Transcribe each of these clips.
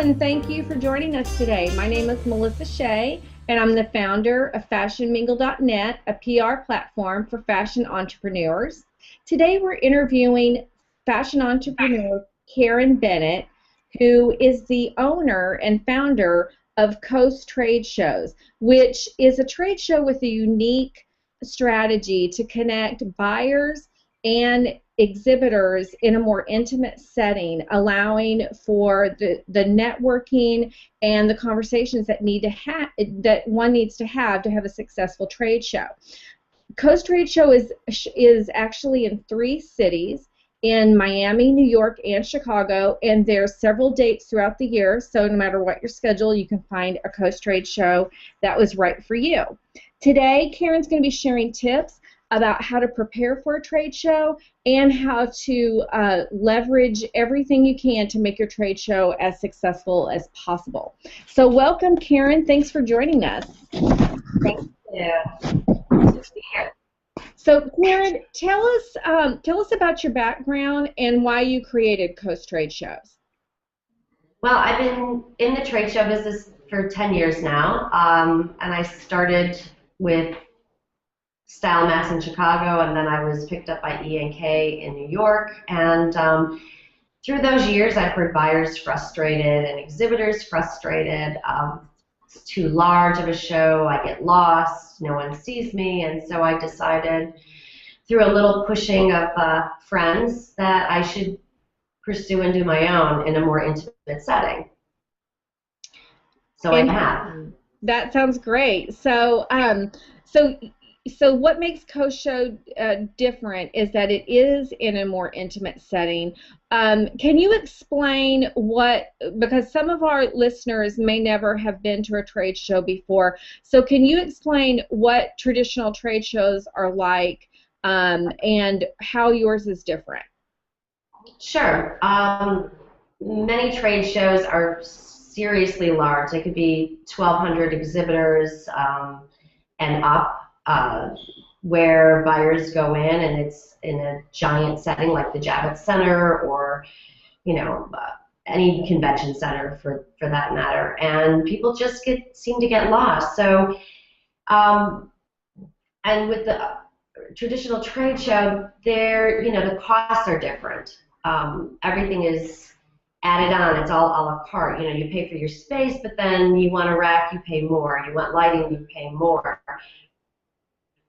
and thank you for joining us today. My name is Melissa Shea, and I'm the founder of FashionMingle.net, a PR platform for fashion entrepreneurs. Today we're interviewing fashion entrepreneur Karen Bennett, who is the owner and founder of Coast Trade Shows, which is a trade show with a unique strategy to connect buyers and exhibitors in a more intimate setting, allowing for the networking and the conversations that one needs to have a successful trade show. Coast Trade Show is actually in 3 cities, in Miami, New York, and Chicago, and there's several dates throughout the year, so no matter what your schedule, you can find a Coast Trade Show that was right for you. Today, Karen's going to be sharing tips about how to prepare for a trade show and how to leverage everything you can to make your trade show as successful as possible. So welcome, Karen. Thanks for joining us. Thank you. Good to be here. So, Karen, tell us about your background and why you created Coast Trade Shows. Well, I've been in the trade show business for 10 years now, and I started with Style Mass in Chicago, and then I was picked up by E&K in New York. And through those years, I've heard buyers frustrated and exhibitors frustrated. It's too large of a show. I get lost. No one sees me. And so I decided, through a little pushing of friends, that I should pursue and do my own in a more intimate setting. So I have. That sounds great. So what makes Coast Show different is that it is in a more intimate setting. Can you explain because some of our listeners may never have been to a trade show before, so can you explain what traditional trade shows are like and how yours is different? Sure. Many trade shows are seriously large. They could be 1,200 exhibitors and up. Where buyers go in, and it's in a giant setting like the Javits Center or, any convention center for that matter, and people just seem to get lost. So, and with the traditional trade show, the costs are different. Everything is added on. It's all a la carte. You pay for your space, but then you want a rack, you pay more. You want lighting, you pay more.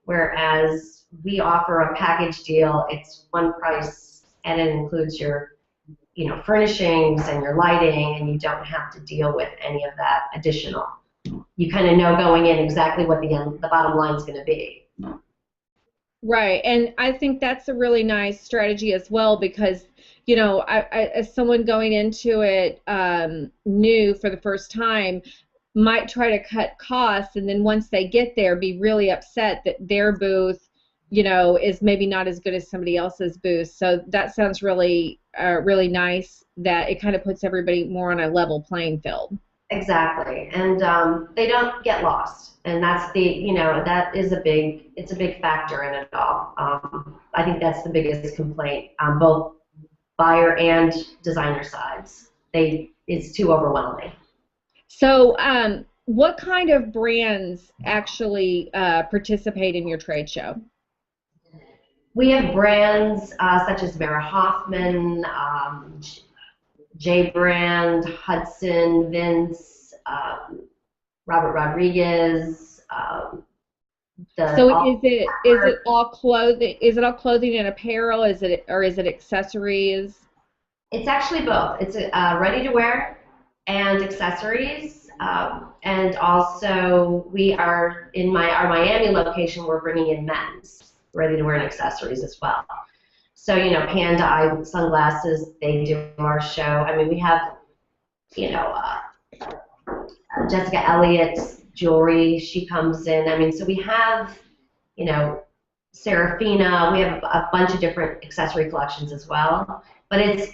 Whereas we offer a package deal, it's one price, and it includes your, furnishings and your lighting, and you don't have to deal with any of that additional. You kind of know going in exactly what the bottom line is going to be. Right, and I think that's a really nice strategy as well because, as someone going into it new for the first time, might try to cut costs, and then once they get there, be really upset that their booth, is maybe not as good as somebody else's booth. So that sounds really, really nice that it kind of puts everybody more on a level playing field. Exactly, and they don't get lost, and that's it's a big factor in it all. I think that's the biggest complaint on both buyer and designer sides. It's too overwhelming. So, what kind of brands actually participate in your trade show? We have brands such as Vera Hoffman, J Brand, Hudson, Vince, Robert Rodriguez. So is it all clothing? Is it all clothing and apparel? Is it accessories? It's actually both. It's ready to wear and accessories, and also we are in our Miami location. We're bringing in men's ready-to-wear and accessories as well. So Panda Eye sunglasses, they do our show. I mean, we have Jessica Elliott's jewelry. She comes in. I mean, so we have Serafina. We have a bunch of different accessory collections as well. But it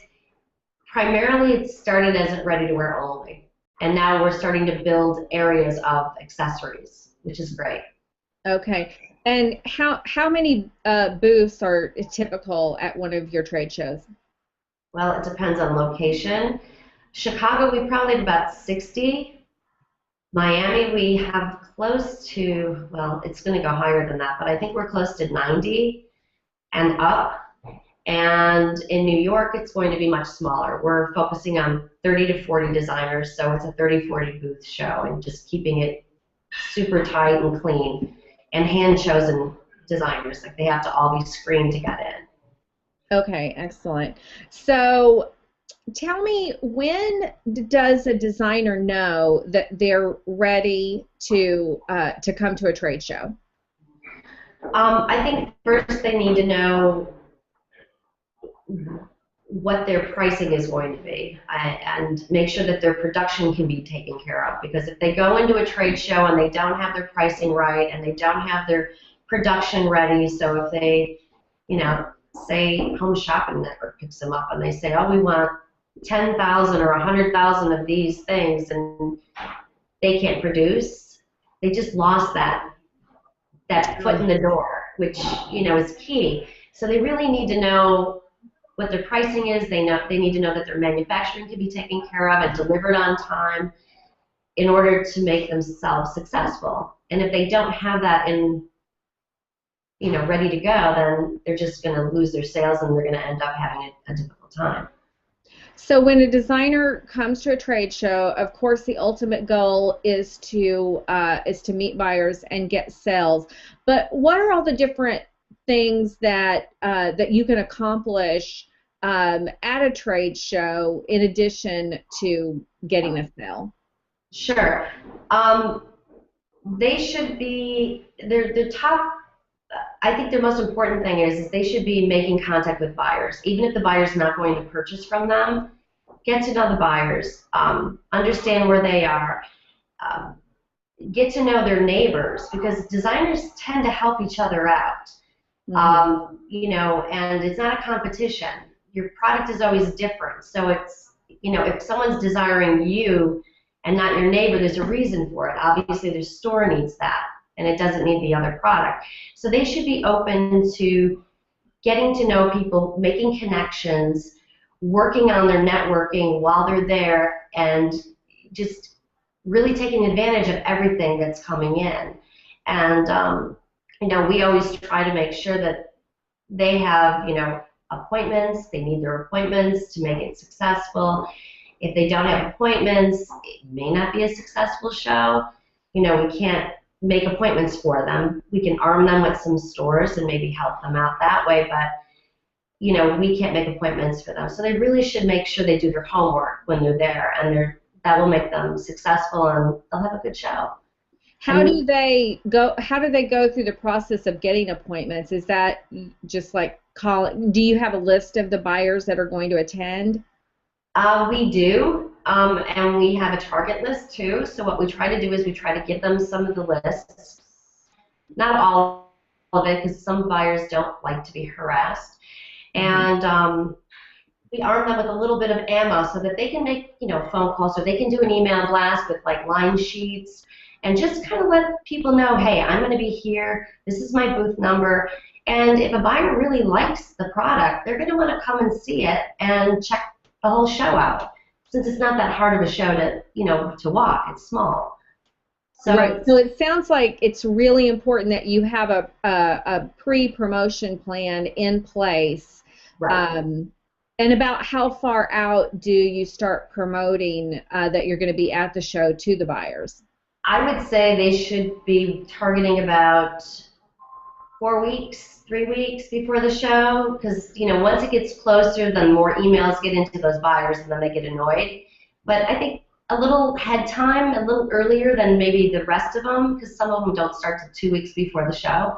started as ready-to-wear only, and now we're starting to build areas of accessories, which is great. Okay. And how many booths are typical at one of your trade shows? Well, it depends on location. Chicago, we probably have about 60. Miami, we have close to, well, it's going to go higher than that, but I think we're close to 90 and up. And in New York, it's going to be much smaller. We're focusing on 30 to 40 designers, so it's a 30-40 booth show and just keeping it super tight and clean. And hand-chosen designers, like they have to all be screened to get in. Okay, excellent. So tell me, when does a designer know that they're ready to come to a trade show? I think first they need to know what their pricing is going to be and make sure that their production can be taken care of. Because if they go into a trade show and they don't have their pricing right and they don't have their production ready, so if they, say Home Shopping Network picks them up and they say, oh, we want 10,000 or 100,000 of these things, and they can't produce, they just lost that foot in the door, which is key. So they really need to know what their pricing is. They need to know that their manufacturing can be taken care of and delivered on time in order to make themselves successful. And if they don't have that ready to go, then they're just going to lose their sales and they're going to end up having a difficult time. So when a designer comes to a trade show, of course, the ultimate goal is to meet buyers and get sales. But what are all the different things that you can accomplish at a trade show in addition to getting a sale? Sure. They should be their top. I think the most important thing is they should be making contact with buyers, even if the buyer's not going to purchase from them. Get to know the buyers, understand where they are, get to know their neighbors, because designers tend to help each other out. And it's not a competition. Your product is always different. So it's, if someone's desiring you and not your neighbor, there's a reason for it. Obviously, their store needs that, and it doesn't need the other product. So they should be open to getting to know people, making connections, working on their networking while they're there, and just really taking advantage of everything that's coming in. And we always try to make sure that they have, appointments. They need their appointments to make it successful. If they don't have appointments, it may not be a successful show. We can't make appointments for them. We can arm them with some stores and maybe help them out that way, but we can't make appointments for them. So they really should make sure they do their homework when they're there, and that will make them successful, and they'll have a good show. How do they go through the process of getting appointments? Is that just like calling? Do you have a list of the buyers that are going to attend? We do, and we have a target list too. So what we try to do is we try to give them some of the lists, not all of it, because some buyers don't like to be harassed. And we arm them with a little bit of ammo so that they can make, phone calls, or they can do an email blast with like line sheets, and just kind of let people know, hey, I'm going to be here. This is my booth number. And if a buyer really likes the product, they're going to want to come and see it and check the whole show out. Since it's not that hard of a show to walk, it's small. So, right. So it sounds like it's really important that you have a pre-promotion plan in place. Right. And about how far out do you start promoting that you're going to be at the show to the buyers? I would say they should be targeting about 4 weeks, 3 weeks before the show, because once it gets closer, then more emails get into those buyers, and then they get annoyed. But I think a little head time, a little earlier than maybe the rest of them, because some of them don't start till 2 weeks before the show.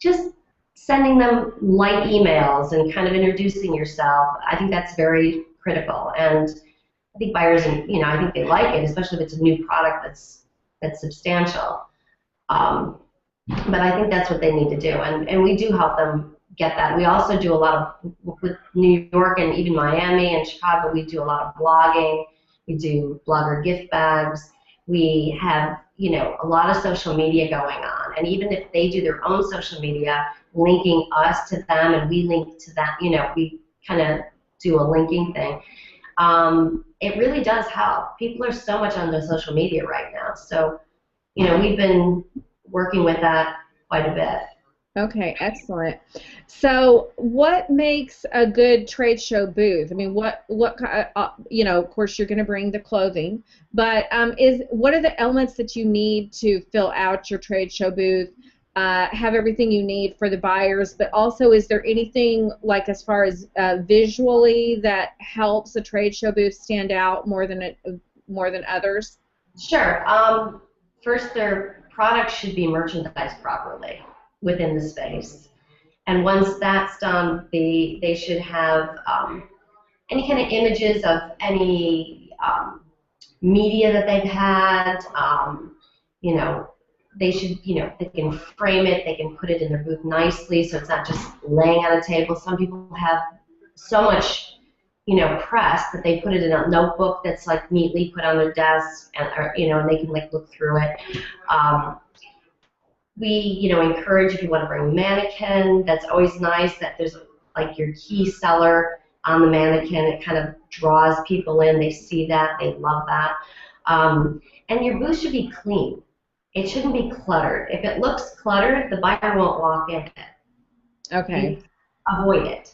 Just sending them light emails and kind of introducing yourself, I think that's very critical. And I think buyers, I think they like it, especially if it's a new product that's substantial. But I think that's what they need to do, and we do help them get that. We also do a lot of, with New York and even Miami and Chicago, we do a lot of blogging. We do blogger gift bags. We have, a lot of social media going on, and even if they do their own social media, linking us to them and we link to them, we kind of do a linking thing. it really does help. People are so much on the social media right now. So, we've been working with that quite a bit. Okay, excellent. So, what makes a good trade show booth? I mean, of course, you're going to bring the clothing, but is what are the elements that you need to fill out your trade show booth? Have everything you need for the buyers, but also, is there anything like as far as visually that helps a trade show booth stand out more than others? Sure. First, their products should be merchandised properly within the space. And once that's done, they should have any kind of images of any media that they've had. You know, they should, they can frame it, they can put it in their booth nicely so it's not just laying on a table. Some people have so much, press that they put it in a notebook that's like neatly put on their desk, and they can like look through it. Um, we, encourage if you want to bring a mannequin, that's always nice that there's like your key seller on the mannequin. It kind of draws people in. They see that. They love that. And your booth should be clean. It shouldn't be cluttered. If it looks cluttered, the buyer won't walk in it. Okay. Avoid it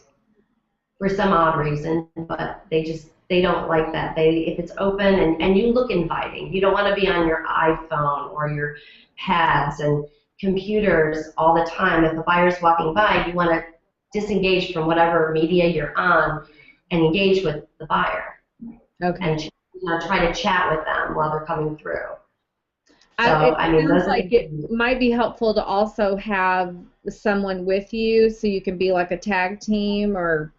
for some odd reason, but they don't like that. If it's open and you look inviting, you don't want to be on your iPhone or your pads and computers all the time. If a buyer's walking by, you want to disengage from whatever media you're on and engage with the buyer. Okay. And try to chat with them while they're coming through. It sounds those like it might be helpful to also have someone with you so you can be like a tag team, or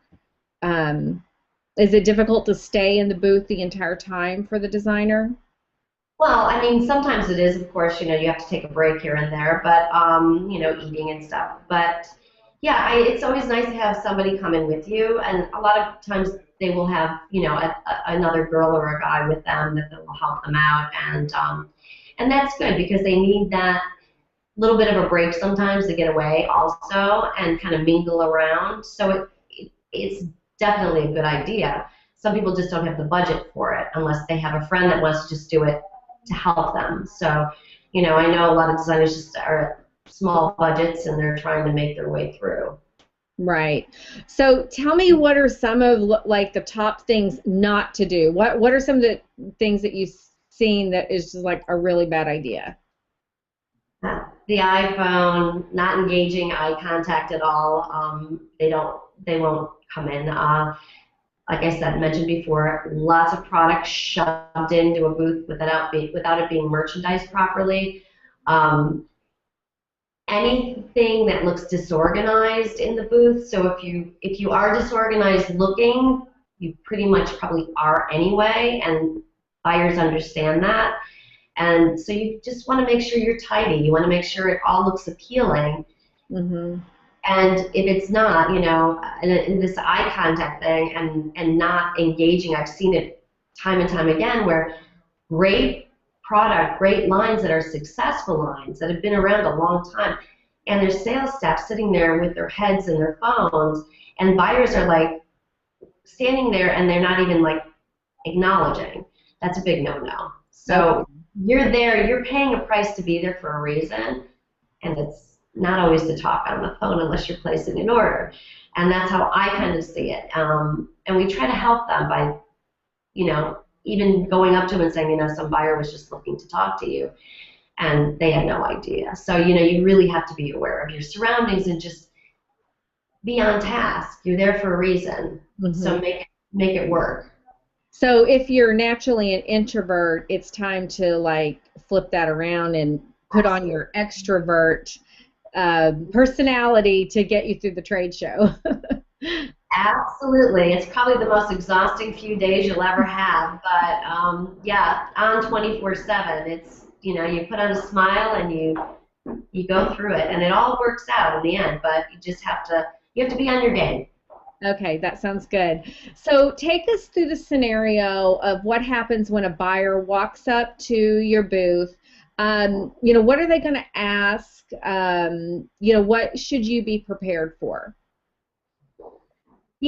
is it difficult to stay in the booth the entire time for the designer? Well, sometimes it is, of course, you have to take a break here and there, but, eating and stuff. But, yeah, it's always nice to have somebody come in with you, and a lot of times they will have, another girl or a guy with them that will help them out, and that's good because they need that little bit of a break sometimes to get away also and kind of mingle around. So it's definitely a good idea. Some people just don't have the budget for it unless they have a friend that wants to just do it to help them. So, I know a lot of designers just are at small budgets and they're trying to make their way through. Right. So tell me, what are some of like the top things not to do? What are some of the things that you've seen that is just like a really bad idea? The iPhone, not engaging eye contact at all. They won't come in. Like I said, mentioned before, lots of products shoved into a booth without it being merchandised properly. Anything that looks disorganized in the booth. So if you are disorganized looking, you pretty much probably are anyway, and buyers understand that. And so you just want to make sure you're tidy. You want to make sure it all looks appealing. Mm-hmm. And if it's not, and this eye contact thing and not engaging, I've seen it time and time again where great product, great lines that are successful lines that have been around a long time, and their sales staff sitting there with their heads in their phones, and buyers are like standing there and they're not even like acknowledging. That's a big no-no. So you're there, you're paying a price to be there for a reason, and it's not always to talk on the phone unless you're placing an order. And that's how I kind of see it. And we try to help them by, even going up to them and saying, some buyer was just looking to talk to you, and they had no idea. So, you really have to be aware of your surroundings and just be on task. You're there for a reason. Mm-hmm. So make it work. So if you're naturally an introvert, it's time to like flip that around and put on your extrovert personality to get you through the trade show. Absolutely. It's probably the most exhausting few days you'll ever have, but yeah, on 24/7. It's, you put on a smile and you go through it, and it all works out in the end, but you have to be on your game. Okay, that sounds good. So take us through the scenario of what happens when a buyer walks up to your booth. What are they going to ask? What should you be prepared for?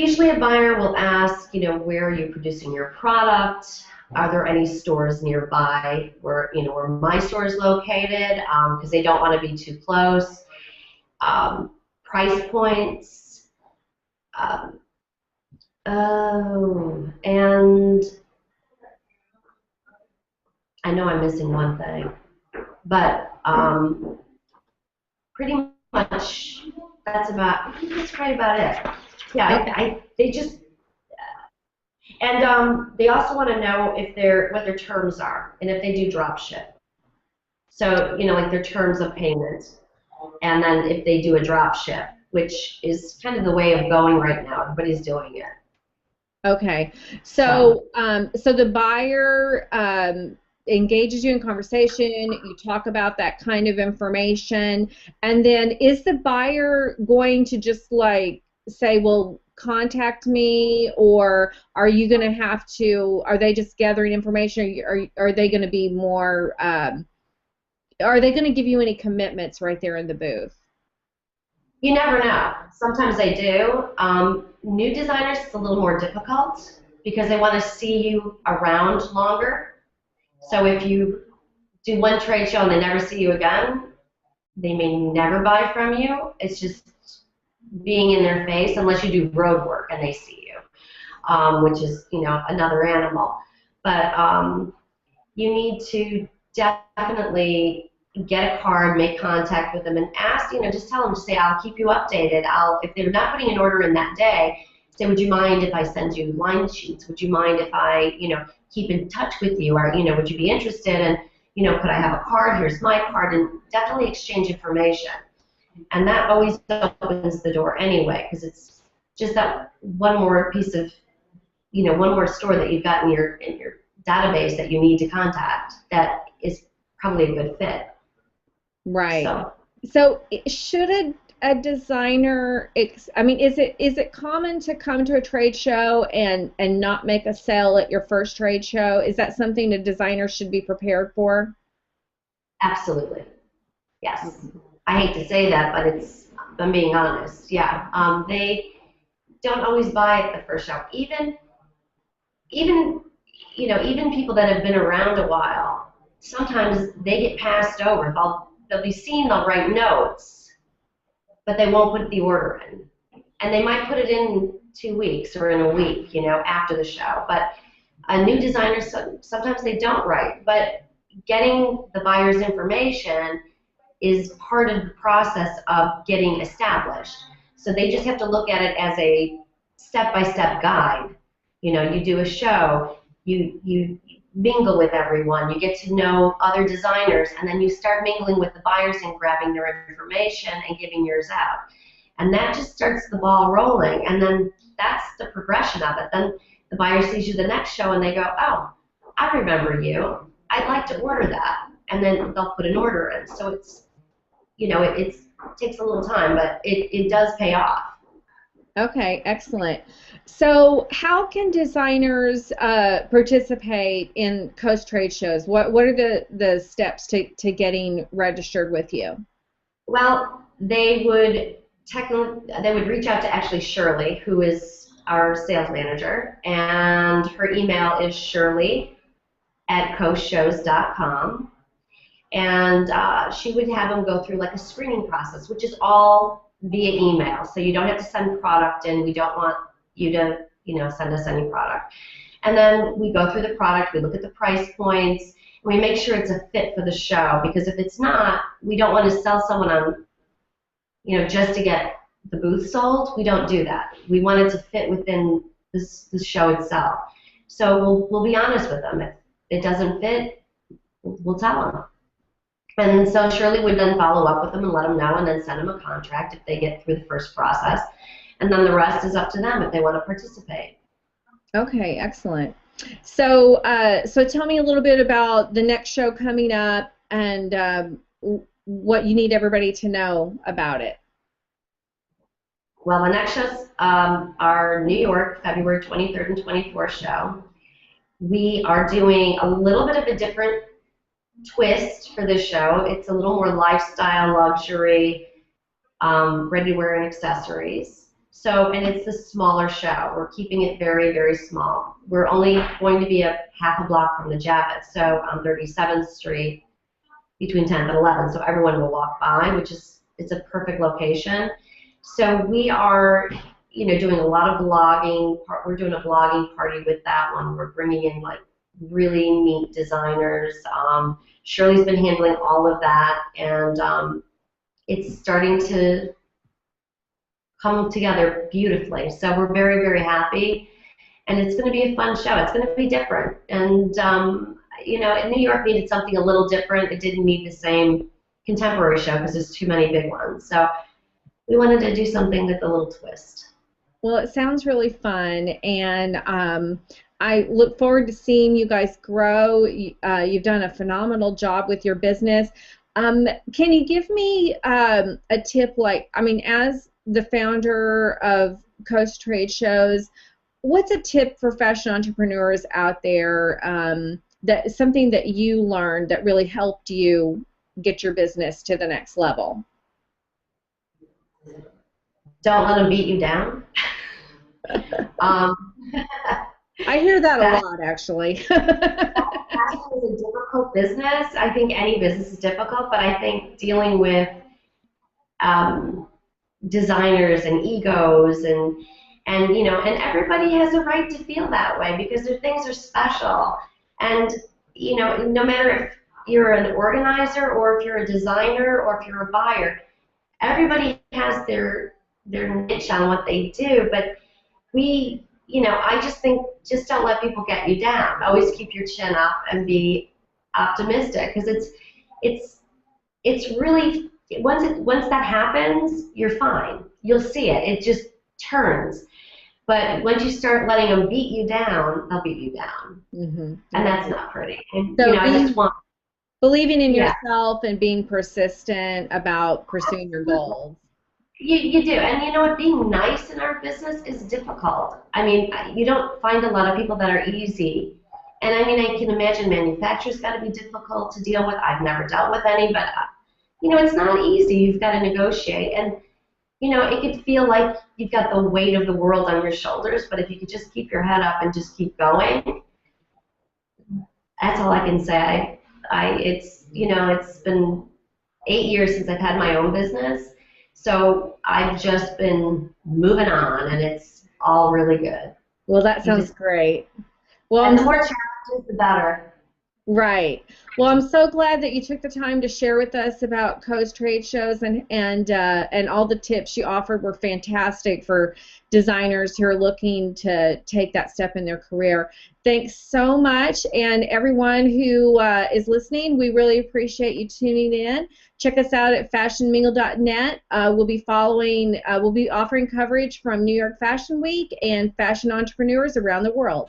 Usually a buyer will ask, where are you producing your product? Are there any stores nearby where my store is located? Because they don't want to be too close. Price points. Um, oh, and I know I'm missing one thing, but pretty much that's probably about it. Yeah, they just, and they also want to know what their terms are, and if they do drop ship. So, like their terms of payment, and then if they do a drop ship, which is kind of the way of going right now. Everybody's doing it. Okay. So, So the buyer engages you in conversation, you talk about that kind of information, and then is the buyer going to just like say, well, contact me, or are you going to are they just gathering information, or are they going to be more, are they going to give you any commitments right there in the booth? you never know. Sometimes they do. New designers, it's a little more difficult because they want to see you around longer. So if you do one trade show and they never see you again, they may never buy from you. It's just being in their face unless you do road work and they see you, which is, another animal. But you need to definitely get a card, make contact with them, and ask, just tell them, just say, I'll keep you updated. If they're not putting an order in that day, say, would you mind if I send you line sheets? Would you mind if I, keep in touch with you? Or, would you be interested? And, could I have a card? Here's my card. And definitely exchange information. And that always opens the door anyway, because it's just that one more piece of, one more store that you've got in your database that you need to contact that is probably a good fit. Right. So should a designer, I mean, is it common to come to a trade show and not make a sale at your first trade show? Is that something a designer should be prepared for? Absolutely. Yes. I hate to say that, but I'm being honest. Yeah. They don't always buy at the first show. Even people that have been around a while, sometimes they get passed over. They'll be seen, they'll write notes, but they won't put the order in. And they might put it in 2 weeks or in a week, after the show. But a new designer, sometimes they don't write. But getting the buyer's information is part of the process of getting established. So they just have to look at it as a step-by-step guide. You do a show, you mingle with everyone, you get to know other designers, and then you start mingling with the buyers and grabbing their information and giving yours out. And that just starts the ball rolling, and then that's the progression of it. Then the buyer sees you the next show and they go, oh, I remember you, I'd like to order that. And then they'll put an order in. So it's, it takes a little time, but it does pay off. Okay, excellent. So how can designers participate in Coast trade shows? What are the steps to getting registered with you? Well, they would reach out to actually Shirley, who is our sales manager, and her email is shirley@coastshows.com. And she would have them go through like a screening process, which is all via email. So you don't have to send product in. We don't want you to, send us any product. And then we go through the product, we look at the price points, and we make sure it's a fit for the show. Because if it's not, we don't want to sell someone on, just to get the booth sold. We don't do that. We want it to fit within the show itself. So we'll be honest with them. If it doesn't fit, we'll tell them. And so Shirley would then follow up with them and let them know, and then send them a contract if they get through the first process. And then the rest is up to them if they want to participate. Okay, excellent. So so tell me a little bit about the next show coming up and what you need everybody to know about it. Well, the next show's our New York, February 23rd and 24th show. We are doing a little bit of a different twist for this show. It's a little more lifestyle, luxury, ready-to-wear and accessories. So, and it's the smaller show. We're keeping it very, very small. We're only going to be a half a block from the Javits, so on 37th Street between 10th and 11th, so everyone will walk by, which is, it's a perfect location. So we are, doing a lot of blogging. We're doing a blogging party with that one. We're bringing in like really neat designers. Shirley's been handling all of that, and it's starting to come together beautifully. So we're very, very happy, and it's going to be a fun show. It's going to be different, and New York needed something a little different. It didn't need the same contemporary show because there's too many big ones. So we wanted to do something with a little twist. Well, it sounds really fun, and I look forward to seeing you guys grow. You've done a phenomenal job with your business. Can you give me a tip, as the founder of Coast Trade Shows, what's a tip for fashion entrepreneurs out there, that something that you learned that really helped you get your business to the next level? Don't let them beat you down. I hear that a lot, actually. Fashion is a difficult business. I think any business is difficult, but I think dealing with designers and egos and everybody has a right to feel that way because their things are special. And no matter if you're an organizer or if you're a designer or if you're a buyer, everybody has their niche on what they do. But I just think just don't let people get you down. Always keep your chin up and be optimistic because it's really once that happens, you're fine. You'll see it. It just turns. But once you start letting them beat you down, they'll beat you down, and that's not pretty. And so I just want believing in yourself and being persistent about pursuing your goals. You do, and being nice in our business is difficult. I mean, you don't find a lot of people that are easy, and I can imagine manufacturers got to be difficult to deal with. I've never dealt with any, but it's not easy. You've got to negotiate, and it could feel like you've got the weight of the world on your shoulders, but if you could just keep your head up and just keep going, that's all I can say. It's been 8 years since I've had my own business, so I've just been moving on, and it's all really good. Well, that sounds great. Well, and the more challenges, the better. Right. Well, I'm so glad that you took the time to share with us about Coast Trade Shows, and all the tips you offered were fantastic for designers who are looking to take that step in their career. Thanks so much, and everyone who is listening, we really appreciate you tuning in. Check us out at fashionmingle.net. We'll be offering coverage from New York Fashion Week and fashion entrepreneurs around the world.